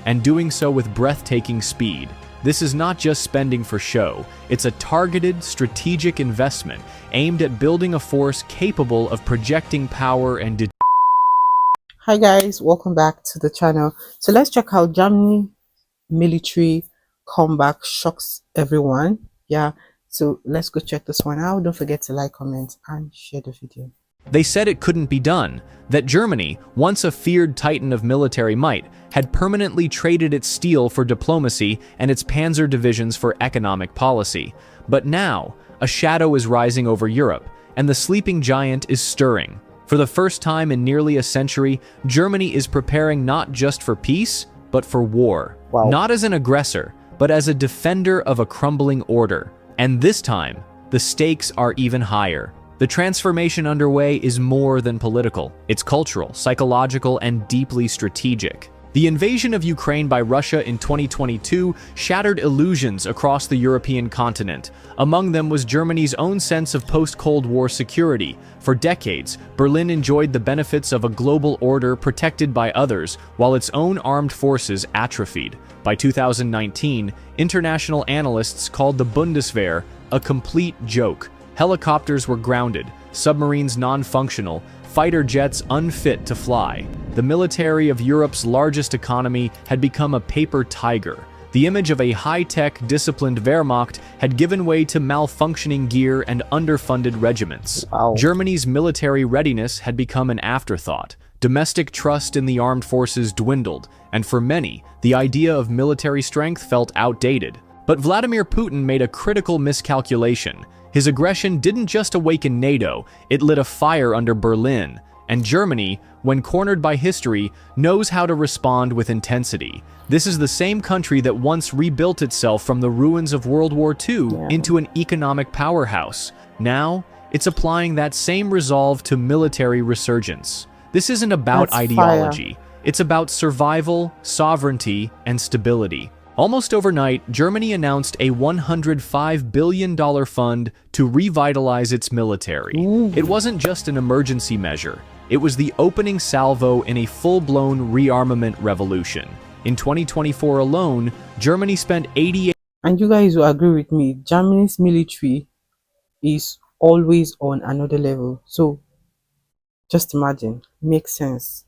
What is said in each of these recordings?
and doing so with breathtaking speed. This is not just spending for show, it's a targeted, strategic investment aimed at building a force capable of projecting power and Hi guys, welcome back to the channel. So let's check out Germany military comeback shocks everyone. Yeah, so let's go check this one out. Don't forget to like, comment, and share the video. They said it couldn't be done, that Germany, once a feared titan of military might, had permanently traded its steel for diplomacy and its panzer divisions for economic policy. But now, a shadow is rising over Europe, and the sleeping giant is stirring. For the first time in nearly a century, Germany is preparing not just for peace, but for war. Wow. Not as an aggressor, but as a defender of a crumbling order. And this time, the stakes are even higher. The transformation underway is more than political. It's cultural, psychological, and deeply strategic. The invasion of Ukraine by Russia in 2022 shattered illusions across the European continent. Among them was Germany's own sense of post-Cold War security. For decades, Berlin enjoyed the benefits of a global order protected by others, while its own armed forces atrophied. By 2019, international analysts called the Bundeswehr a complete joke. Helicopters were grounded, submarines non-functional, fighter jets unfit to fly. The military of Europe's largest economy had become a paper tiger. The image of a high-tech, disciplined Wehrmacht had given way to malfunctioning gear and underfunded regiments. Wow. Germany's military readiness had become an afterthought. Domestic trust in the armed forces dwindled, and for many, the idea of military strength felt outdated. But Vladimir Putin made a critical miscalculation. His aggression didn't just awaken NATO, it lit a fire under Berlin. And Germany, when cornered by history, knows how to respond with intensity. This is the same country that once rebuilt itself from the ruins of World War II into an economic powerhouse. Now, it's applying that same resolve to military resurgence. This isn't about ideology. It's about survival, sovereignty, and stability. Almost overnight, Germany announced a $105 billion fund to revitalize its military. It wasn't just an emergency measure. It was the opening salvo in a full-blown rearmament revolution. In 2024 alone, Germany spent 88. And you guys will agree with me, Germany's military is always on another level. So just imagine, makes sense.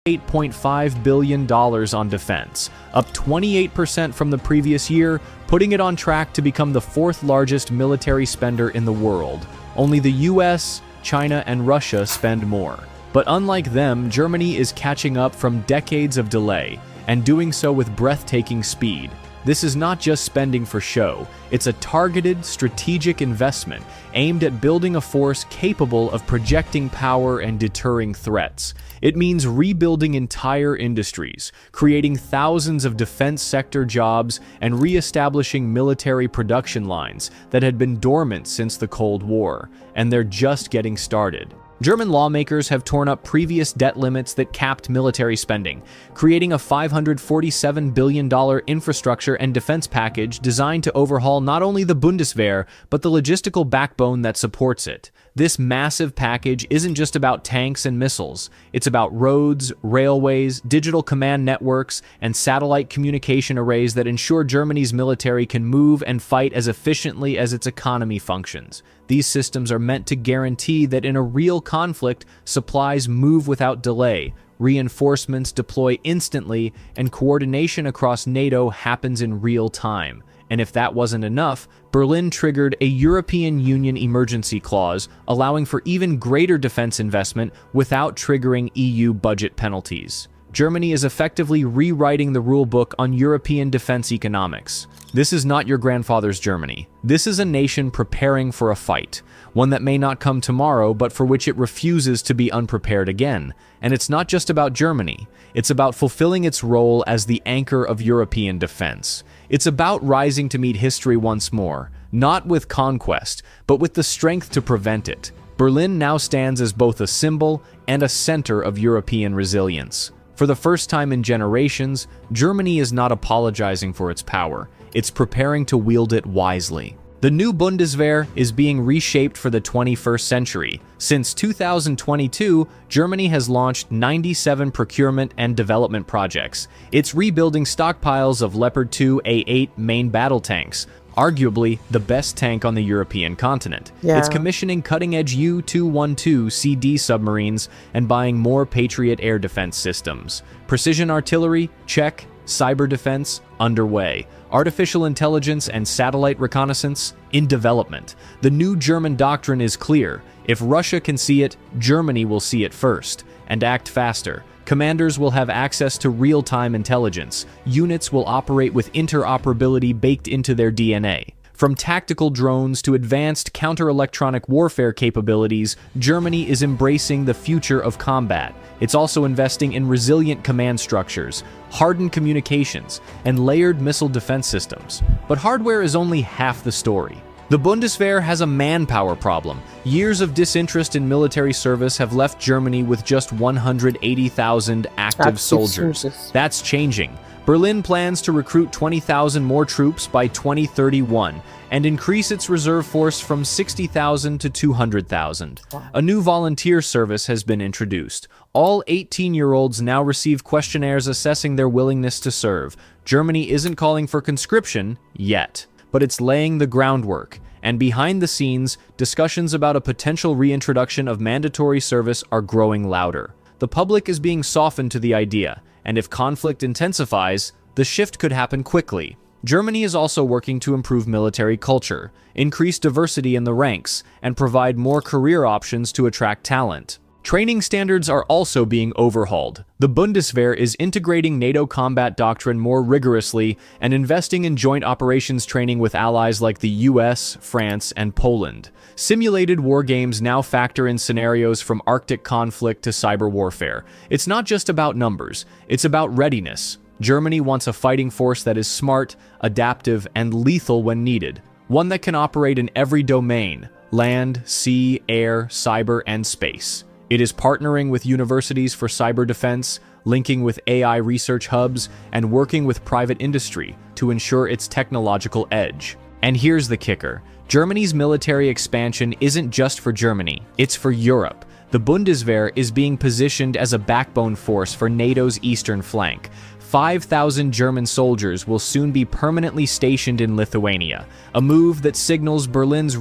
$8.5 billion on defense, up 28% from the previous year, putting it on track to become the fourth largest military spender in the world. Only the US, China, and Russia spend more. But unlike them, Germany is catching up from decades of delay, and doing so with breathtaking speed. This is not just spending for show, it's a targeted, strategic investment aimed at building a force capable of projecting power and deterring threats. It means rebuilding entire industries, creating thousands of defense sector jobs, and re-establishing military production lines that had been dormant since the Cold War, and they're just getting started. German lawmakers have torn up previous debt limits that capped military spending, creating a $547 billion infrastructure and defense package designed to overhaul not only the Bundeswehr, but the logistical backbone that supports it. This massive package isn't just about tanks and missiles. It's about roads, railways, digital command networks, and satellite communication arrays that ensure Germany's military can move and fight as efficiently as its economy functions. These systems are meant to guarantee that in a real conflict, supplies move without delay, reinforcements deploy instantly, and coordination across NATO happens in real time. And if that wasn't enough, Berlin triggered a European Union emergency clause, allowing for even greater defense investment without triggering EU budget penalties. Germany is effectively rewriting the rulebook on European defense economics. This is not your grandfather's Germany. This is a nation preparing for a fight, one that may not come tomorrow, but for which it refuses to be unprepared again. And it's not just about Germany. It's about fulfilling its role as the anchor of European defense. It's about rising to meet history once more, not with conquest, but with the strength to prevent it. Berlin now stands as both a symbol and a center of European resilience. For the first time in generations, Germany is not apologizing for its power. It's preparing to wield it wisely. The new Bundeswehr is being reshaped for the 21st century. Since 2022, Germany has launched 97 procurement and development projects. It's rebuilding stockpiles of Leopard 2 A8 main battle tanks, arguably the best tank on the European continent. Yeah. It's commissioning cutting-edge U-212CD submarines and buying more Patriot air defense systems. Precision artillery, check. Cyber defense, underway. Artificial intelligence and satellite reconnaissance, in development. The new German doctrine is clear. If Russia can see it, Germany will see it first, and act faster. Commanders will have access to real-time intelligence. Units will operate with interoperability baked into their DNA. From tactical drones to advanced counter-electronic warfare capabilities, Germany is embracing the future of combat. It's also investing in resilient command structures, hardened communications, and layered missile defense systems. But hardware is only half the story. The Bundeswehr has a manpower problem. Years of disinterest in military service have left Germany with just 180,000 active soldiers. That's changing. Berlin plans to recruit 20,000 more troops by 2031 and increase its reserve force from 60,000 to 200,000. A new volunteer service has been introduced. All 18-year-olds now receive questionnaires assessing their willingness to serve. Germany isn't calling for conscription yet, but it's laying the groundwork. And behind the scenes, discussions about a potential reintroduction of mandatory service are growing louder. The public is being softened to the idea, and if conflict intensifies, the shift could happen quickly. Germany is also working to improve military culture, increase diversity in the ranks, and provide more career options to attract talent. Training standards are also being overhauled. The Bundeswehr is integrating NATO combat doctrine more rigorously and investing in joint operations training with allies like the US, France, and Poland. Simulated war games now factor in scenarios from Arctic conflict to cyber warfare. It's not just about numbers, it's about readiness. Germany wants a fighting force that is smart, adaptive, and lethal when needed. One that can operate in every domain: land, sea, air, cyber, and space. It is partnering with universities for cyber defense, linking with AI research hubs, and working with private industry to ensure its technological edge. And here's the kicker. Germany's military expansion isn't just for Germany, it's for Europe. The Bundeswehr is being positioned as a backbone force for NATO's eastern flank. 5,000 German soldiers will soon be permanently stationed in Lithuania, a move that signals Berlin's...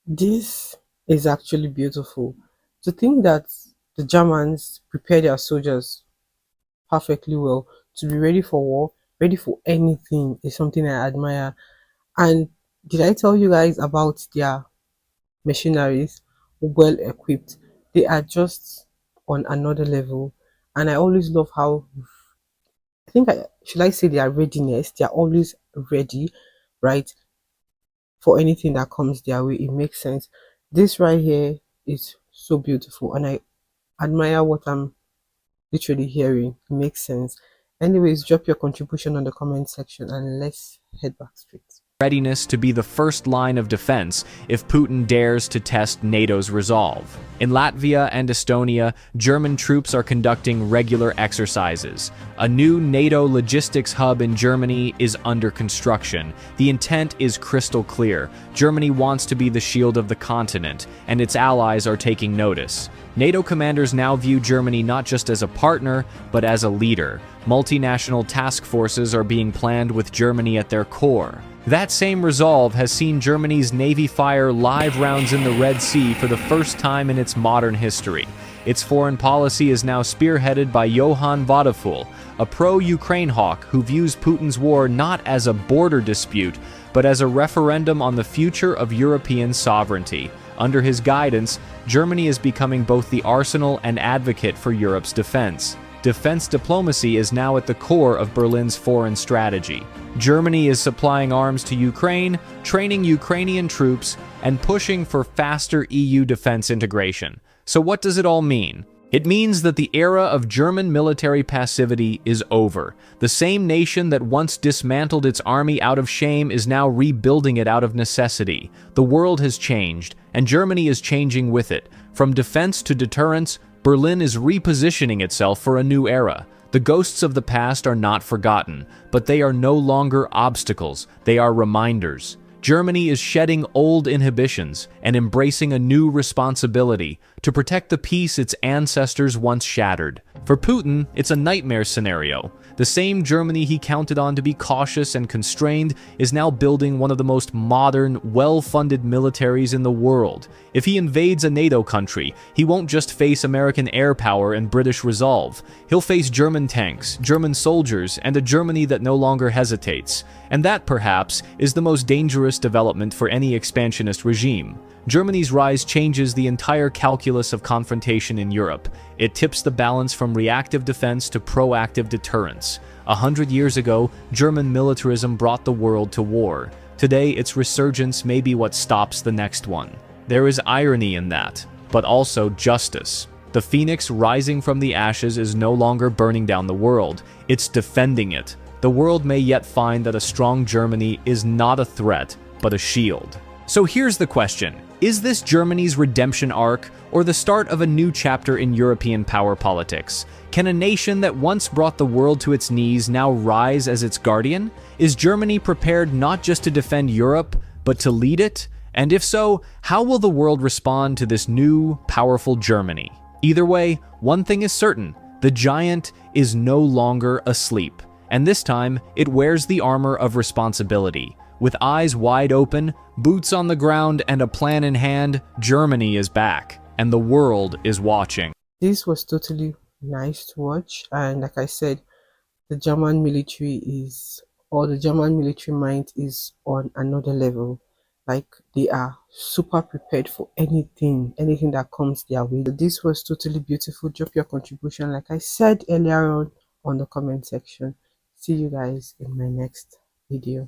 This is actually beautiful. To think that the Germans prepare their soldiers perfectly well to be ready for war, ready for anything, is something I admire. And did I tell you guys about their machineries? Well equipped. They are just on another level. And I always love how, should I say their readiness? They are always ready, right, for anything that comes their way. It makes sense. This right here is so beautiful, and I admire what I'm literally hearing. It makes sense. Anyways, drop your contribution on the comment section and let's head back straight. Readiness to be the first line of defense if Putin dares to test NATO's resolve. In Latvia and Estonia, German troops are conducting regular exercises. A new NATO logistics hub in Germany is under construction. The intent is crystal clear. Germany wants to be the shield of the continent, and its allies are taking notice. NATO commanders now view Germany not just as a partner, but as a leader. Multinational task forces are being planned with Germany at their core. That same resolve has seen Germany's Navy fire live rounds in the Red Sea for the first time in its modern history. Its foreign policy is now spearheaded by Johann Vadeful, a pro-Ukraine hawk who views Putin's war not as a border dispute, but as a referendum on the future of European sovereignty. Under his guidance, Germany is becoming both the arsenal and advocate for Europe's defense. Defense diplomacy is now at the core of Berlin's foreign strategy. Germany is supplying arms to Ukraine, training Ukrainian troops, and pushing for faster EU defense integration. So what does it all mean? It means that the era of German military passivity is over. The same nation that once dismantled its army out of shame is now rebuilding it out of necessity. The world has changed, and Germany is changing with it. From defense to deterrence, Berlin is repositioning itself for a new era. The ghosts of the past are not forgotten, but they are no longer obstacles, they are reminders. Germany is shedding old inhibitions and embracing a new responsibility to protect the peace its ancestors once shattered. For Putin, it's a nightmare scenario. The same Germany he counted on to be cautious and constrained is now building one of the most modern, well-funded militaries in the world. If he invades a NATO country, he won't just face American air power and British resolve. He'll face German tanks, German soldiers, and a Germany that no longer hesitates. And that, perhaps, is the most dangerous development for any expansionist regime. Germany's rise changes the entire calculus of confrontation in Europe. It tips the balance from reactive defense to proactive deterrence. 100 years ago, German militarism brought the world to war. Today, its resurgence may be what stops the next one. There is irony in that, but also justice. The phoenix rising from the ashes is no longer burning down the world, it's defending it. The world may yet find that a strong Germany is not a threat, but a shield. So here's the question. Is this Germany's redemption arc, or the start of a new chapter in European power politics? Can a nation that once brought the world to its knees now rise as its guardian? Is Germany prepared not just to defend Europe, but to lead it? And if so, how will the world respond to this new, powerful Germany? Either way, one thing is certain. The giant is no longer asleep. And this time, it wears the armor of responsibility. With eyes wide open, boots on the ground, and a plan in hand, Germany is back, and the world is watching. This was totally nice to watch, and like I said, the German military mind is on another level. Like, they are super prepared for anything that comes their way. This was totally beautiful. Drop your contribution, like I said earlier on the comment section. See you guys in my next video.